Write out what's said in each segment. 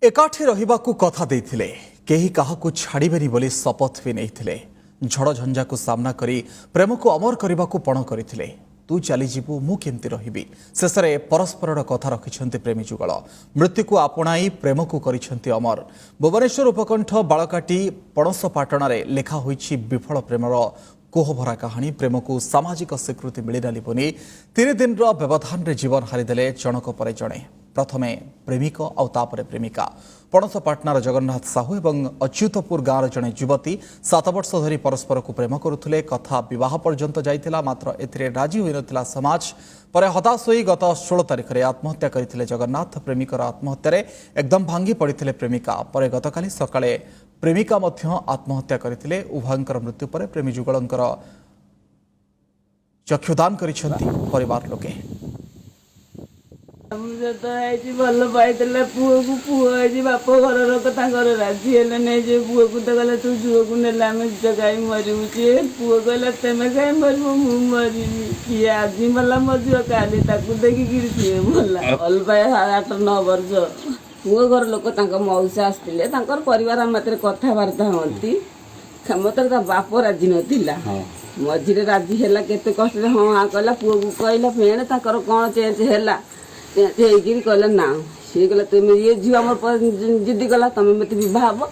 एकाठी रहिबाकु कथा देइथिले केही काहाकु छाड़िबेनी बोली शपथ भी नैथिले झड़ झंझा को सामना करी प्रेम को अमर करबाकु पण करथिले तू चली जीवु मु केमती रहिबी शेषरे परस्पर कथा रखिछन्ति प्रेमी जुगल मृत्यु को आपणाई प्रेम को करिछन्ति अमर भुवनेश्वर उपकंठ बालकाटी पणसपाटण रे लेखा होईछि विफल प्रेमर कोहभरा कहानी प्रेम को सामाजिक स्वीकृति मिलना पुनी 3 दिन व्यवधान रे जीवन हारिदेले जनक पर जणे प्रथमे प्रेमिक आउतापरे प्रेमिका पणसपाटनार जगन्नाथ साहू एवं अच्युतपुर गाँव जड़े युवती 7 वर्ष धरी परस्पर को प्रेम करुले कथा विवाह पर्यंत जाइतिला मात्र एथिरे राजी होई नथिला समाज पर हताश होई गत 16 तारिख में आत्महत्या करथिले जगन्नाथ प्रेमिकर आत्महत्या एकदम भांगी पड़िथिले प्रेमिका पर गतकाली सकाळे प्रेमिका मध्य आत्महत्या करथिले उभयंकर मृत्यु पर प्रेमी जुगलंकर चक्षुदान करिसेंति परिवार लोके मुझे तो है भल पाई पुओ को पुओ है बाप घर कथा राजी है नहीं जे पुओ को तो कहले तू झुओ को नेला आम कहीं मरबू सी पुओ कहला तेमे कहीं मरबू मु मरबी किए आज मला मो झुओ काली देखिक सी भला भल पाए 8-9 वर्ष पुओ घर लोक मौसा आसते परिवार मत कथबार्ता हमें मत बाप राजी नाला मझे राजी है केते कष्ट हाँ कहला पुओ को कहला फेणे कौन चेंज है कहला ना सी कहला तुम ये झील मोर जिद्दी कला तुम मत बहुत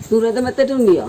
दूर मत नियो।